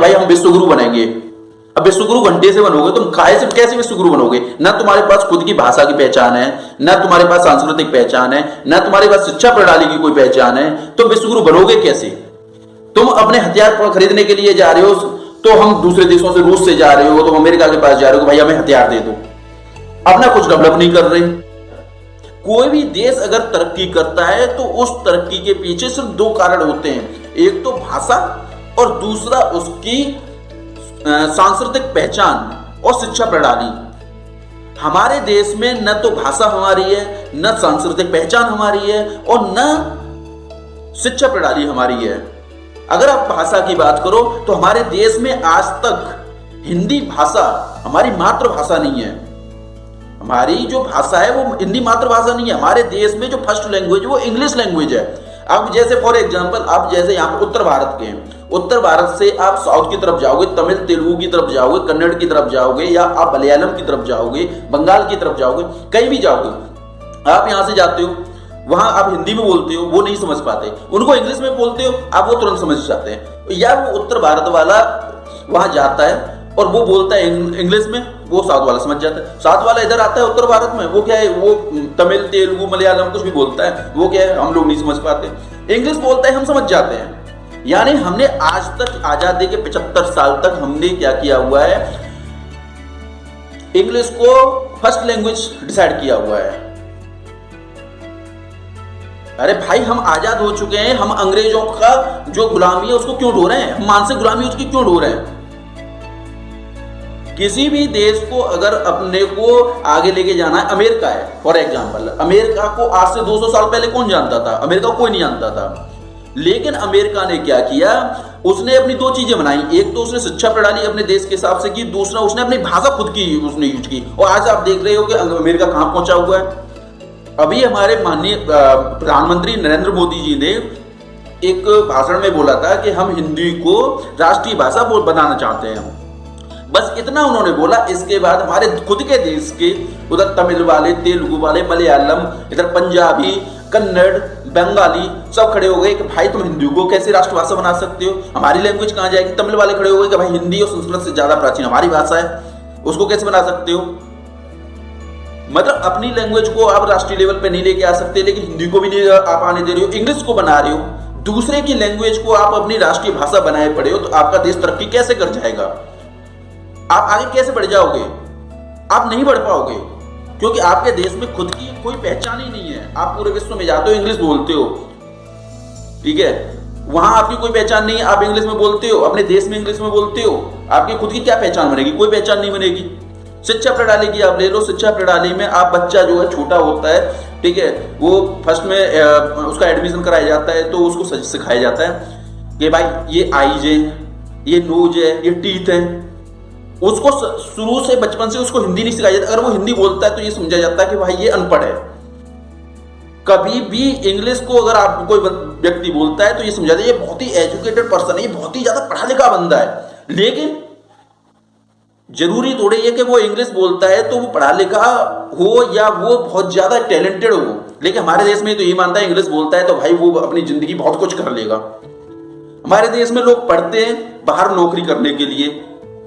हैं भाई हम विश्वगुरु बनेंगे। अब विश्वगुरु घंटे से बनोगे तुम, काय से कैसे विश्वगुरु बनोगे? ना तुम्हारे पास खुद की भाषा की पहचान है, ना तुम्हारे पास सांस्कृतिक पहचान है, ना तुम्हारे पास शिक्षा प्रणाली की कोई पहचान है, तुम विश्वगुरु बनोगे कैसे? तुम अपने हथियार खरीदने के लिए जा रहे हो तो हम दूसरे देशों से, रूस से जा रहे हो, तुम अमेरिका के पास जा रहे हो, भाई हमें हथियार दे दो, अपना कुछ डेवलप नहीं कर रहे। कोई भी देश अगर तरक्की करता है तो उस तरक्की के पीछे सिर्फ दो कारण होते हैं, एक तो भाषा और दूसरा उसकी सांस्कृतिक पहचान और शिक्षा प्रणाली। हमारे देश में न तो भाषा हमारी है, न सांस्कृतिक पहचान हमारी है और न शिक्षा प्रणाली हमारी है। अगर आप भाषा की बात करो तो हमारे देश में आज तक हिंदी भाषा हमारी मातृभाषा नहीं है। हमारी जो भाषा है वो हिंदी मातृभाषा नहीं है। हमारे देश में जो फर्स्ट लैंग्वेज वो इंग्लिश लैंग्वेज है। अब जैसे फॉर एग्जांपल आप जैसे यहाँ पे उत्तर भारत के हैं, उत्तर भारत से आप साउथ की तरफ जाओगे, तमिल तेलुगु की तरफ जाओगे, कन्नड़ की तरफ जाओगे, या आप मलयालम की तरफ जाओगे, बंगाल की तरफ जाओगे, कहीं भी जाओगे, आप यहाँ से जाते हो, वहां आप हिंदी में बोलते हो, वो नहीं समझ पाते, उनको इंग्लिश में बोलते हो, आप वो तुरंत समझ जाते हैं। या वो उत्तर भारत वाला वहां जाता है और वो बोलता है इंग्लिश में, वो साउथ वाला समझ जाता है। साउथ वाला इधर आता है उत्तर भारत में, वो क्या है, वो तमिल तेलुगु मलयालम कुछ भी बोलता है, वो क्या है, हम लोग नहीं समझ पाते। इंग्लिश बोलता है, हम समझ जाते हैं। यानी हमने आज तक आजादी के 75 साल तक हमने क्या किया हुआ है, इंग्लिश को फर्स्ट लैंग्वेज डिसाइड किया हुआ है। अरे भाई हम आजाद हो चुके हैं, हम अंग्रेजों का जो गुलामी है उसको क्यों ढो रहे हैं? हम मानसिक गुलामी उसकी क्यों ढो रहे हैं? किसी भी देश को अगर अपने को आगे लेके जाना है, अमेरिका है फॉर एग्जांपल, अमेरिका को आज से 200 साल पहले कौन जानता था? अमेरिका को कोई नहीं जानता था। लेकिन अमेरिका ने क्या किया, उसने अपनी दो चीजें बनाई, एक तो उसने शिक्षा प्रणाली अपने देश के हिसाब से की, दूसरा उसने अपनी भाषा खुद की उसने यूज की। और आज आप देख रहे हो कि अमेरिका कहां पहुंचा हुआ है। अभी हमारे माननीय प्रधानमंत्री नरेंद्र मोदी जी ने एक भाषण में बोला था कि हम हिंदी को राष्ट्रीय भाषा बनाना चाहते हैं। बस इतना उन्होंने बोला। इसके बाद हमारे खुद के देश के उधर तमिल वाले, तेलुगु वाले, मलयालम, इधर पंजाबी, कन्नड़, बंगाली सब खड़े हो गए कि भाई तुम हिंदी को कैसे राष्ट्रभाषा बना सकते हो? हमारी लैंग्वेज कहां जाएगी? तमिल वाले खड़े हो गए कि भाई हिंदी और संस्कृत से ज्यादा प्राचीन हमारी भाषा है, उसको कैसे बना सकते हो? मतलब अपनी लैंग्वेज को आप राष्ट्रीय लेवल पे नहीं लेके आ सकते, लेकिन हिंदी को भी नहीं आप आने दे रहे हो, इंग्लिश को बना रहे हो, दूसरे की लैंग्वेज को आप अपनी राष्ट्रीय भाषा बनाए पड़े हो, तो आपका देश तरक्की कैसे कर जाएगा? आप आगे कैसे बढ़ जाओगे? आप नहीं बढ़ पाओगे, क्योंकि आपके देश में खुद की कोई पहचान ही नहीं है। आप पूरे विश्व में जाते हो, इंग्लिश बोलते हो, ठीक है, वहां आपकी कोई पहचान नहीं है, आप इंग्लिश में बोलते हो, अपने देश में इंग्लिश में बोलते हो, आपकी खुद की क्या पहचान बनेगी? कोई पहचान नहीं बनेगी। शिक्षा प्रणाली की आप ले लो, शिक्षा प्रणाली में आप बच्चा जो है छोटा होता है, ठीक है, वो फर्स्ट में उसका एडमिशन कराया जाता है, तो उसको सिखाया जाता है कि भाई ये आईज है, ये नोज है, ये टीथ है। उसको शुरू से बचपन से उसको हिंदी नहीं सिखाई जाती। अगर वो हिंदी बोलता है तो ये समझा जाता है कि भाई ये अनपढ़ है। कभी भी इंग्लिश को अगर आप कोई व्यक्ति बोलता है तो ये समझा जाता है ये बहुत ही एजुकेटेड पर्सन है, ये बहुत ही ज्यादा पढ़ा लिखा बंदा है। लेकिन जरूरी थोड़ी है कि वो इंग्लिश बोलता है तो वो पढ़ा लिखा हो या वो बहुत ज्यादा टैलेंटेड हो। लेकिन हमारे देश में तो ये मानता है इंग्लिश बोलता है तो भाई वो अपनी जिंदगी बहुत कुछ कर लेगा। हमारे देश में लोग पढ़ते हैं बाहर नौकरी करने के लिए।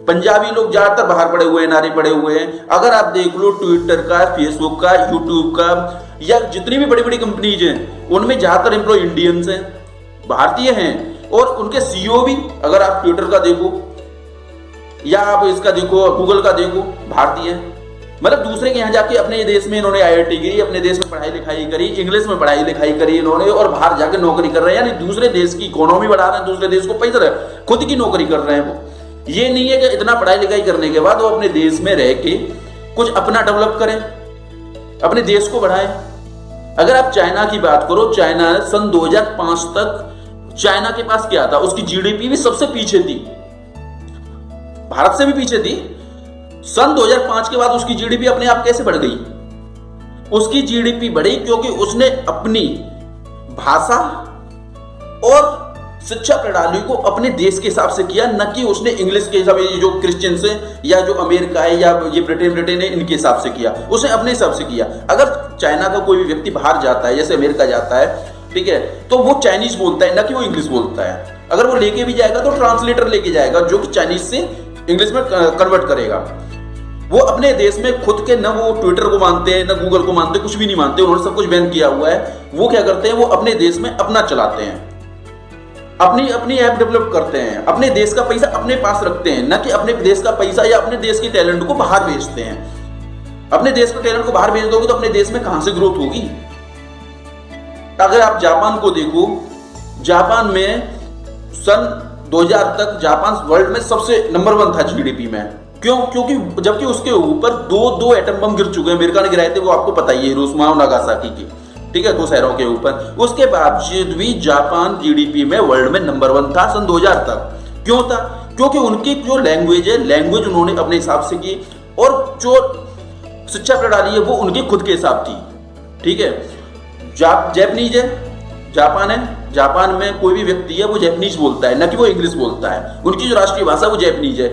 पंजाबी लोग ज्यादातर बाहर पड़े हुए हैं, नारे पड़े हुए हैं। अगर आप देख लो ट्विटर का, फेसबुक का, यूट्यूब का, या जितनी भी बड़ी बड़ी कंपनीज हैं उनमें ज्यादातर एम्प्लॉय इंडियंस हैं, भारतीय हैं। और उनके सीईओ भी अगर आप ट्विटर का देखो या आप इसका देखो, गूगल का देखो, भारतीय। मतलब दूसरे के यहाँ जाके अपने देश में इन्होंने आईआईटी की, अपने देश में पढ़ाई लिखाई करी, इंग्लिश में पढ़ाई लिखाई करी इन्होंने, और बाहर जाके नौकरी कर रहे हैं। यानी दूसरे देश की इकोनॉमी बढ़ा रहे हैं, दूसरे देश को पैसा, खुद की नौकरी कर रहे हैं। वो ये नहीं है कि इतना पढ़ाई लिखाई करने के बाद वो अपने देश में रह के कुछ अपना डेवलप करें, अपने देश को बढ़ाएं। अगर आप चाइना की बात करो, चाइना सन 2005 तक चाइना के पास क्या था, उसकी जीडीपी भी सबसे पीछे थी, भारत से भी पीछे थी। सन 2005 के बाद उसकी जीडीपी अपने आप कैसे बढ़ गई? उसकी जीडीपी बढ़ी क्योंकि उसने अपनी भाषा और शिक्षा प्रणाली को अपने देश के हिसाब से किया, न कि उसने इंग्लिश के हिसाब से, जो क्रिश्चियंस है या जो अमेरिका है या ये ब्रिटेन है, इनके हिसाब से किया। उसने अपने हिसाब से किया। अगर चाइना का कोई भी व्यक्ति बाहर जाता है, जैसे अमेरिका जाता है, ठीक है, तो वो चाइनीज बोलता है, न कि वो इंग्लिश बोलता है। अगर वो लेके भी जाएगा तो ट्रांसलेटर लेके जाएगा जो कि चाइनीज से इंग्लिश में कन्वर्ट करेगा। वो अपने देश में खुद के न वो ट्विटर को मानते हैं न गूगल को मानते, कुछ भी नहीं मानते, उन्होंने सब कुछ बैन किया हुआ है। वो क्या करते हैं, वो अपने देश में अपना चलाते हैं, अपनी अपनी ऐप डेवलप करते हैं, अपने देश का पैसा अपने पास रखते हैं, न कि अपने देश का पैसा या अपने देश के टैलेंट को बाहर भेजते हैं। अपने देश के टैलेंट को बाहर भेज दोगे तो अपने देश में कहां से ग्रोथ होगी। अगर आप जापान को देखो, जापान में सन 2000 तक जापान वर्ल्ड में सबसे नंबर 1 था जीडीपी में। क्यों? क्योंकि जबकि उसके ऊपर दो एटम बम गिर चुके हैं, अमेरिका ने गिराए थे, वो आपको पता ही है, हिरोशिमा और नागासाकी की, ठीक है, 2 शहरों के ऊपर। उसके बावजूद भी जापान जीडीपी में वर्ल्ड में नंबर 1 था सन 2000 तक। क्यों था? क्योंकि उनकी जो लैंग्वेज है, लैंग्वेज उन्होंने अपने हिसाब से की, और जो शिक्षा प्रणाली है वो उनके खुद के हिसाब थी, ठीक है। जैपनीज है, जापान है, जापान में कोई भी व्यक्ति है वो जैपनीज बोलता है, न कि वो इंग्लिश बोलता है। उनकी जो राष्ट्रीय भाषा वो जैपनीज है,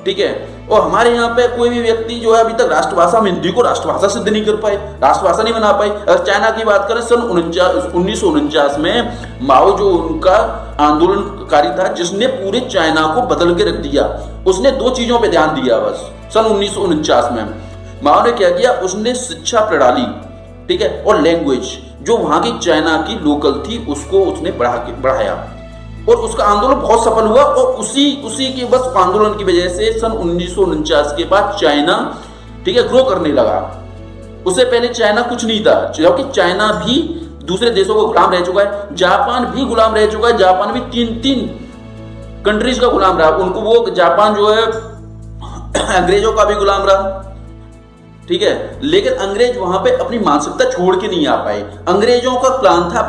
ठीक है। और हमारे यहाँ पे कोई भी व्यक्ति जो है अभी तक राष्ट्रभाषा में हिंदी को राष्ट्रभाषा सिद्ध नहीं कर पाए, राष्ट्रभाषा नहीं बना पाए। अगर चाइना की बात करें, सन 1949 में माओ जो उनका आंदोलनकारी था, जिसने पूरे चाइना को बदल के रख दिया, उसने 2 चीजों पे ध्यान दिया बस। सन 1949 में माओ ने क्या किया, उसने शिक्षा प्रणाली, ठीक है, और लैंग्वेज जो वहां की चाइना की लोकल थी उसको उसने बढ़ाया, और उसका आंदोलन बहुत सफल हुआ। और उसी के बस आंदोलन की वजह से सन 1949 के बाद चाइना, ठीक है, ग्रो करने लगा। उससे पहले चाइना कुछ नहीं था, क्योंकि चाइना भी दूसरे देशों को गुलाम रह चुका है, जापान भी गुलाम रह चुका है, जापान भी 3 कंट्रीज का गुलाम रहा। उनको वो जापान जो है अंग्रेजों का भी गुलाम रहा, ठीक है। लेकिन अंग्रेज वहां पे अपनी मानसिकता छोड़ के नहीं आ पाए। अंग्रेजों का प्लान था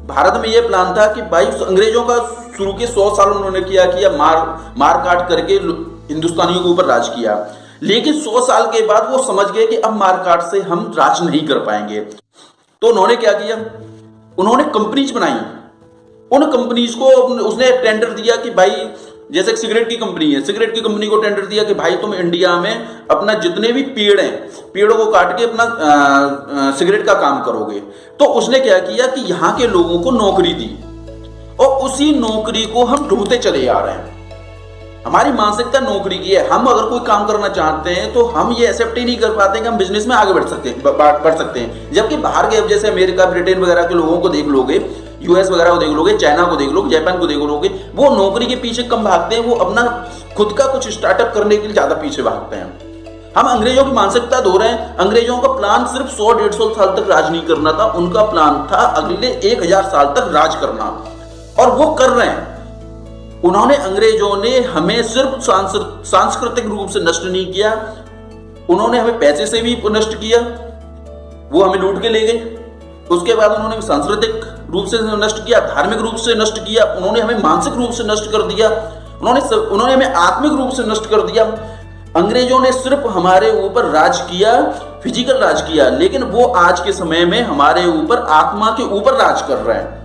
भारत में यह प्लान था कि भाई अंग्रेजों का शुरू के 100 साल उन्होंने किया मार काट करके हिंदुस्तानियों के ऊपर राज किया। लेकिन 100 साल के बाद वो समझ गए कि अब मार काट से हम राज नहीं कर पाएंगे। तो उन्होंने क्या किया, उन्होंने कंपनीज बनाई। उन कंपनीज को उसने टेंडर दिया कि भाई, जैसे सिगरेट की कंपनी है, सिगरेट की कंपनी को टेंडर दिया कि भाई तुम इंडिया में अपना जितने भी पेड़ हैं, पेड़ों को काट के अपना सिगरेट का काम करोगे। तो उसने क्या किया कि यहाँ के लोगों को नौकरी दी, और उसी नौकरी को हम ढूंढते चले आ रहे हैं। हमारी मानसिकता नौकरी की है। हम अगर कोई काम करना चाहते हैं तो हम ये एक्सेप्ट ही नहीं कर पाते कि हम बिजनेस में आगे बढ़ सकते हैं। जबकि बाहर के, जैसे अमेरिका, ब्रिटेन वगैरह के लोगों को देख लोगे, यूएस वगैरह को देख लोगे, चाइना को देख लोगे, जापान को देख लोगे, वो नौकरी के पीछे कम भागते हैं, वो अपना खुद का कुछ स्टार्टअप करने के लिए ज्यादा पीछे भागते हैं। हम अंग्रेजों की मानसिकता धो रहे हैं। अंग्रेजों का प्लान सिर्फ 100-150 साल तक राज नहीं करना था, उनका प्लान था अगले 1000 साल तक राज करना, और वो कर रहे हैं। उन्होंने, अंग्रेजों ने हमें सिर्फ सांस्कृतिक रूप से नष्ट नहीं किया, उन्होंने हमें पैसे से भी नष्ट किया, वो हमें लूट के ले गए। उसके बाद उन्होंने सांस्कृतिक रूप से नष्ट किया, धार्मिक रूप से नष्ट किया, उन्होंने हमें मानसिक रूप से नष्ट कर दिया, उन्होंने हमें आत्मिक रूप से नष्ट कर दिया। अंग्रेजों ने सिर्फ हमारे ऊपर राज किया, फिजिकल राज किया, लेकिन वो आज के समय में हमारे ऊपर आत्मा के ऊपर राज कर रहे हैं।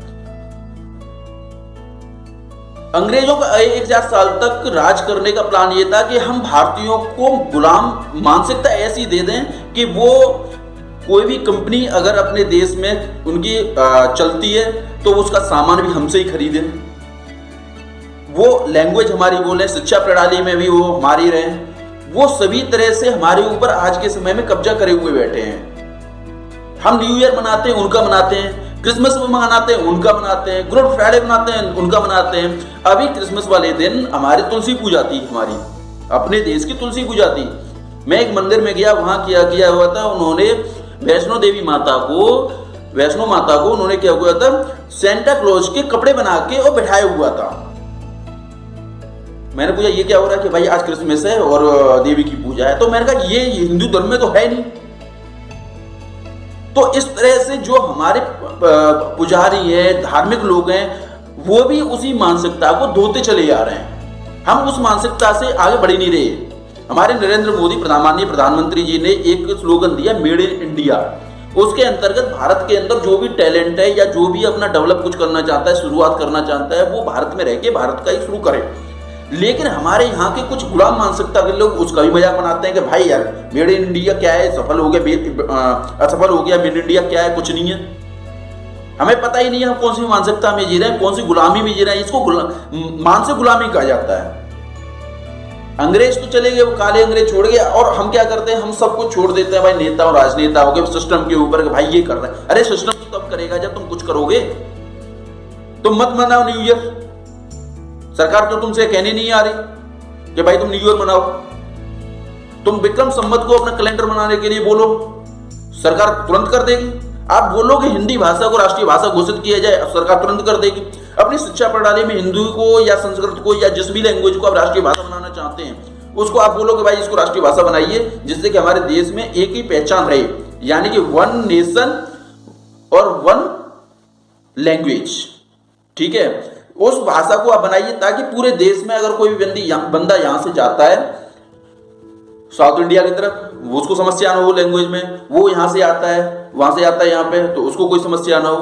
अंग्रेजों का 1000 साल तक राज करने का प्लान ये था कि हम भारतीयों को गुलाम मानसिकता ऐसी दे दें कि वो कोई भी कंपनी अगर अपने देश में उनकी चलती है तो उसका सामान भी हमसे ही खरीदे, वो लैंग्वेज हमारी बोले, शिक्षा प्रणाली में भी वो हमारी रहे, वो सभी तरह से हमारे ऊपर आज के समय में कब्जा करे हुए बैठे हैं। हम न्यू ईयर मनाते हैं, उनका मनाते हैं, क्रिसमस मनाते हैं, उनका मनाते हैं, गुड फ्राइडे मनाते हैं, उनका मनाते हैं। अभी क्रिसमस वाले दिन हमारी तुलसी पूजा थी, हमारी अपने देश की तुलसी पूजा थी। मैं एक मंदिर में गया, वहां किया हुआ था, उन्होंने वैष्णो माता को उन्होंने क्या हुआ था, सेंटा क्लॉज के कपड़े बना के और बिठाया हुआ था। मैंने पूछा ये क्या हो रहा है, कि भाई आज क्रिसमस है और देवी की पूजा है। तो मैंने कहा ये हिंदू धर्म में तो है नहीं। तो इस तरह से जो हमारे पुजारी हैं, धार्मिक लोग हैं, वो भी उसी मानसिकता को धोते चले जा रहे हैं। हम उस मानसिकता से आगे बढ़ ही नहीं रहे। हमारे नरेंद्र मोदी माननीय प्रधानमंत्री जी ने एक स्लोगन दिया, मेड इन इंडिया। उसके अंतर्गत भारत के अंदर जो भी टैलेंट है या जो भी अपना डेवलप कुछ करना चाहता है, शुरुआत करना चाहता है, वो भारत में रह के भारत का ही शुरू करे। लेकिन हमारे यहाँ के कुछ गुलाम मानसिकता के लोग उसका भी मजाक बनाते हैं कि भाई यार मेड इन इंडिया क्या है, सफल हो गया, असफल हो गया, मेड इन इंडिया क्या है, कुछ नहीं है। हमें पता ही नहीं है हम कौन सी मानसिकता में जी रहे हैं, कौन सी गुलामी में जी रहे हैं। इसको मानसिक गुलामी कहा जाता है। अंग्रेज तो चले गए, वो काले अंग्रेज छोड़ गए, और हम क्या करते हैं, हम सब कुछ छोड़ देते हैं भाई, नेता और राजनेताओं के सिस्टम के ऊपर, भाई ये कर रहे हैं। अरे सिस्टम तो तब करेगा जब तुम कुछ करोगे। तुम मत मनाओ न्यू ईयर, सरकार तो तुमसे कहने नहीं आ रही कि भाई तुम न्यू ईयर मनाओ। तुम विक्रम संवत को अपना कैलेंडर मनाने के लिए बोलो, सरकार तुरंत कर देगी। आप बोलो कि हिंदी भाषा को राष्ट्रीय भाषा घोषित किया जाए, सरकार तुरंत कर देगी। अपनी शिक्षा प्रणाली में हिंदी को या संस्कृत को या जिस भी लैंग्वेज को आप राष्ट्रीय भाषा बनाना चाहते हैं, उसको आप बोलो कि भाई इसको राष्ट्रीय भाषा बनाइए, जिससे कि हमारे देश में एक ही पहचान रहे, यानी कि वन नेशन और वन लैंग्वेज। ठीक है, उस भाषा को आप बनाइए ताकि पूरे देश में अगर कोई बंदा यहां से जाता है साउथ इंडिया की तरफ, वो उसको समस्या ना हो लैंग्वेज में, वो यहां से आता है वहां से आता है यहाँ पे, तो उसको कोई समस्या ना हो।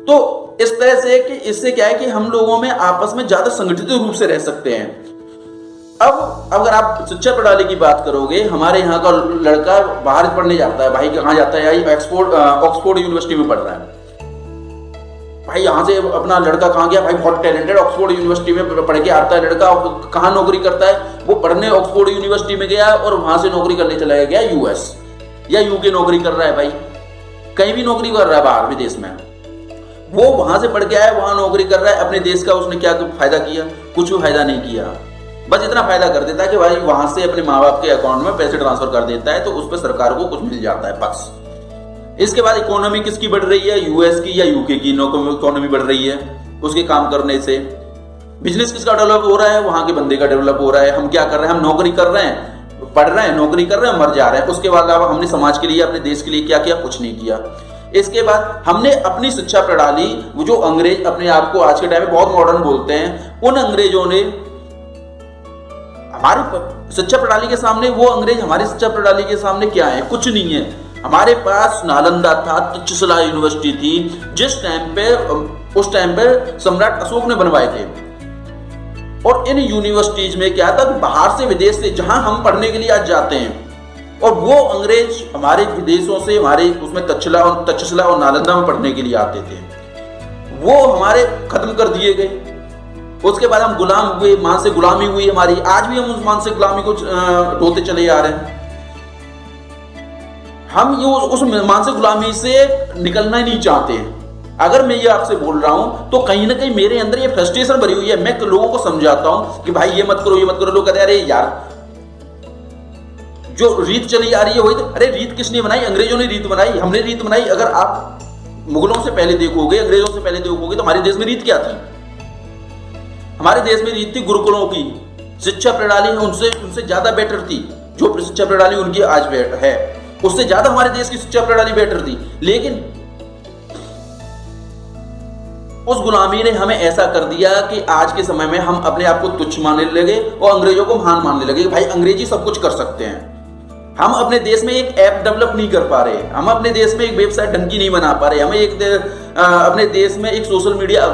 तो इस तरह से कि इससे क्या है कि हम लोगों में आपस में ज्यादा संगठित रूप से रह सकते हैं। अब अगर आप शिक्षा प्रणाली की बात करोगे, हमारे यहाँ का लड़का बाहर पढ़ने जाता है, भाई कहाँ जाता है, ऑक्सफोर्ड यूनिवर्सिटी में पढ़ रहा है। भाई यहाँ से अपना लड़का कहाँ गया, भाई बहुत टैलेंटेड, ऑक्सफोर्ड यूनिवर्सिटी में पढ़ के आता है लड़का, कहाँ नौकरी करता है, वो पढ़ने ऑक्सफोर्ड यूनिवर्सिटी में गया और वहां से नौकरी करने चला गया यूएस या यूके नौकरी कर रहा है। भाई कहीं भी नौकरी कर रहा है बाहर विदेश में, वो वहां से पढ़ के आया, वहां नौकरी कर रहा है। अपने देश का उसने क्या फायदा किया, कुछ भी फायदा नहीं किया। बस इतना फायदा कर देता है कि भाई वहां से अपने माँ बाप के अकाउंट में पैसे ट्रांसफर कर देता है, तो उस पर सरकार को कुछ मिल जाता है बस। इसके बाद इकोनॉमी किसकी बढ़ रही है, यूएस की या यूके की इकोनॉमी बढ़ रही है उसके काम करने से। बिजनेस किसका डेवलप हो रहा है, वहां के बंदे का डेवलप हो रहा है। हम क्या कर रहे हैं, हम नौकरी कर रहे हैं, पढ़ रहे हैं, नौकरी कर रहे हैं, मर जा रहे हैं। उसके बाद हमने समाज के लिए, अपने देश के लिए क्या किया, कुछ नहीं किया। इसके बाद हमने अपनी शिक्षा प्रणाली, वो जो अंग्रेज अपने आप को आज के टाइम में बहुत मॉडर्न बोलते हैं, उन अंग्रेजों ने हमारी शिक्षा प्रणाली के सामने, वो अंग्रेज हमारी शिक्षा प्रणाली के सामने क्या है, कुछ नहीं है। हमारे पास नालंदा था, तक्षशिला यूनिवर्सिटी थी, जिस टाइम पे उस टाइम पे सम्राट अशोक ने बनवाए थे। और इन यूनिवर्सिटीज में क्या था, बाहर से विदेश से जहां हम पढ़ने के लिए आज जाते हैं, और वो अंग्रेज हमारे विदेशों से हमारे उसमें तक्षशिला और नालंदा में पढ़ने के लिए आते थे, वो हमारे खत्म कर दिए गए। उसके बाद हम गुलाम हुए, मान से गुलामी हुई हमारी, आज भी हम उस मान से गुलामी को ढोते चले आ रहे हैं। हम ये उस मानसिक गुलामी से निकलना ही नहीं चाहते हैं। अगर मैं ये आपसे बोल रहा हूं तो कहीं ना कहीं मेरे अंदर ये फ्रस्ट्रेशन भरी हुई है। मैं लोगों को समझाता हूं कि भाई ये मत करो, ये मत करो, लोग कहते हैं अरे यार जो रीत चली आ रही है वही तो। अरे रीत किसने बनाई, अंग्रेजों ने रीत बनाई, हमने रीत बनाई। अगर आप मुगलों से पहले देखोगे, अंग्रेजों से पहले देखोगे, तो हमारे देश में रीत क्या थी, हमारे देश में रीत थी गुरुकुलों की। शिक्षा प्रणाली उनसे ज्यादा बेटर थी, जो शिक्षा प्रणाली उनकी आज है उससे ज्यादा हमारे देश की शिक्षा प्रणाली बेटर थी। लेकिन उस गुलामी ने हमें ऐसा कर दिया कि आज के समय में हम अपने आप को तुच्छ मानने लगे और अंग्रेजों को महान मानने लगे। भाई अंग्रेजी सब कुछ कर सकते हैं। हम अपने देश में एक ऐप डेवलप नहीं कर पा रहे, हम अपने देश में एक वेबसाइट ढंग की नहीं बना पा रहे, हमें अपने देश में एक सोशल मीडिया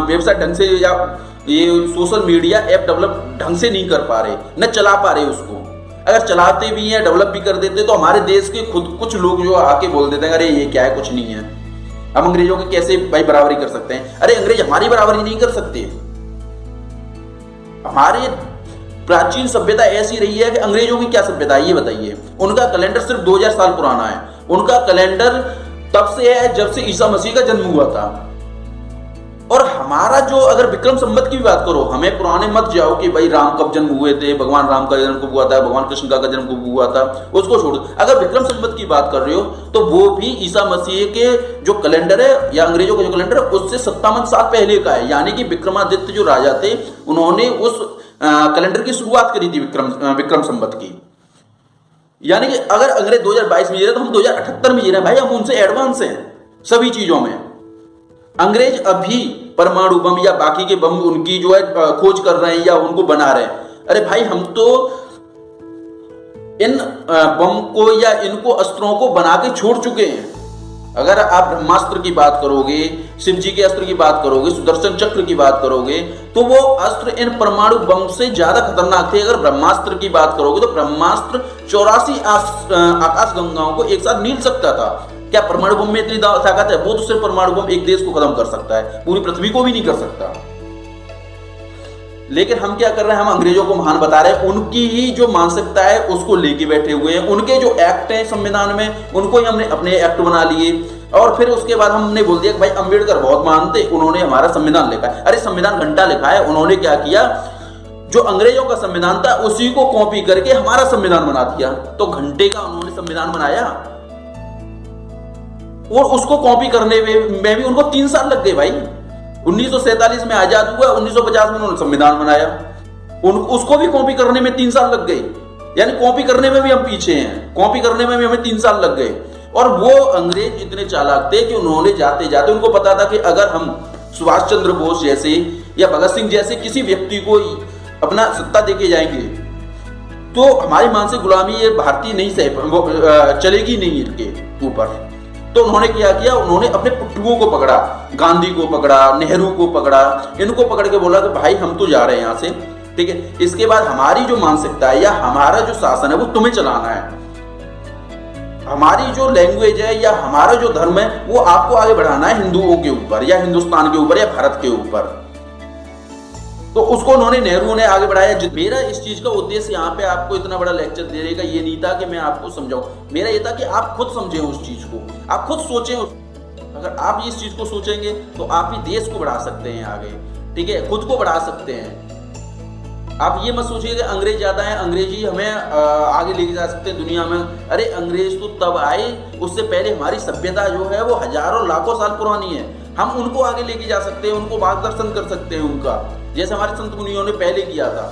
वेबसाइट ढंग से या ये सोशल मीडिया ऐप डेवलप ढंग से नहीं कर पा रहे, न चला पा रहे उसको। अगर चलाते भी हैं, डेवलप भी कर देते, तो हमारे देश के खुद कुछ लोग जो आके बोल देते हैं अरे ये क्या है, कुछ नहीं है, हम अंग्रेजों की कैसे भाई बराबरी कर सकते हैं। अरे अंग्रेज हमारी बराबरी नहीं कर सकते। हमारे प्राचीन सभ्यता ऐसी रही है कि अंग्रेजों की क्या सभ्यता है ये बताइए। उनका कैलेंडर सिर्फ 2000 साल पुराना है। उनका कैलेंडर तब से है जब से ईसा मसीह का जन्म हुआ था। और हमारा जो, अगर विक्रम संवत की भी बात करो, हमें पुराने मत जाओ कि भाई राम कब जन्म हुए थे, भगवान राम का जन्म कब हुआ था, भगवान कृष्ण का जन्म कब हुआ था, उसको छोड़ो। अगर विक्रम संवत की बात कर रहे हो तो वो भी ईसा मसीह के जो कैलेंडर है या अंग्रेजों का जो कैलेंडर है उससे 57 साल पहले का है। यानी कि विक्रमादित्य जो राजा थे उन्होंने उस कैलेंडर की शुरुआत करी थी विक्रम संवत की। यानी कि अगर अंग्रेज 2022 में जी रहे तो हम 2078 में जी रहे हैं। भाई हम उनसे एडवांस हैं सभी चीजों में। अंग्रेज अभी परमाणु बम या बाकी के बम उनकी जो है खोज कर रहे हैं या उनको बना रहे हैं। अरे भाई हम तो इन बम को या इनको अस्त्रों को बना के छोड़ चुके हैं। अगर आप ब्रह्मास्त्र की बात करोगे, शिव जी के अस्त्र की बात करोगे, सुदर्शन चक्र की बात करोगे, तो वो अस्त्र इन परमाणु बम से ज्यादा खतरनाक थे। अगर ब्रह्मास्त्र की बात करोगे तो ब्रह्मास्त्र 84 आकाश गंगाओं को एक साथ नील सकता था। क्या परमाणु बम में इतनी ताकत है? वो तो सिर्फ परमाणु बम एक देश को खत्म कर सकता है, पूरी पृथ्वी को भी नहीं कर सकता। लेकिन हम क्या कर रहे हैं, हम अंग्रेजों को महान बता रहे हैं, उनकी ही जो मानसिकता है उसको लेके बैठे हुए हैं, उनके जो एक्ट हैं संविधान में उनको ही हमने अपने एक्ट बना लिए। और फिर उसके बाद हमने बोल दिया कि भाई अम्बेडकर बहुत महान थे, उन्होंने हमारा संविधान लिखा है। अरे संविधान घंटा लिखा है, उन्होंने क्या किया, जो अंग्रेजों का संविधान था उसी को कॉपी करके हमारा संविधान बना दिया। तो घंटे का उन्होंने संविधान बनाया और उसको कॉपी करने में भी उनको 3 साल लग गए भाई। 1947 में आजाद हुआ, 1950 में उन्होंने संविधान बनाया, उसको भी कॉपी करने में 3 साल लग गए। यानी कॉपी करने में भी हम पीछे हैं, कॉपी करने में भी हमें 3 साल लग गए। और वो अंग्रेज इतने चालाक थे कि उन्होंने जाते जाते उनको पता था कि अगर हम सुभाष चंद्र बोस जैसे या भगत सिंह जैसे किसी व्यक्ति को अपना सत्ता देके जाएंगे तो हमारी मानसिक गुलामी ये भारतीय नहीं सह चलेगी नहीं इनके ऊपर। तो उन्होंने क्या किया, उन्होंने अपने पुट्टुओं को पकड़ा, गांधी को पकड़ा, नेहरू को पकड़ा, इनको पकड़ के बोला कि भाई हम तो जा रहे हैं यहाँ से, ठीक है, इसके बाद हमारी जो मानसिकता है या हमारा जो शासन है वो तुम्हें चलाना है, हमारी जो लैंग्वेज है या हमारा जो धर्म है वो आपको आगे बढ़ाना है हिंदुओं के ऊपर या हिंदुस्तान के ऊपर या भारत के ऊपर। तो उसको उन्होंने, नेहरू ने आगे बढ़ाया। मेरा इस चीज का उद्देश्य यहाँ पे आपको इतना बड़ा लेक्चर देने का ये नहीं था कि मैं आपको समझाऊं, मेरा ये था कि आप खुद समझें उस चीज को, आप खुद सोचें। अगर आप इस चीज को सोचेंगे तो आप ही देश को बढ़ा सकते हैं आगे, ठीक है, खुद को बढ़ा सकते हैं। आप ये मत सोचिए कि अंग्रेज ज्यादा है, अंग्रेजी हमें आगे लेके जा सकते हैं दुनिया में। अरे अंग्रेज तो तब आए, उससे पहले हमारी सभ्यता जो है वो हजारों लाखों साल पुरानी है, हम उनको आगे लेके जा सकते हैं, उनको मार्गदर्शन कर सकते हैं उनका, जैसे हमारे संत मुनियों ने पहले किया था।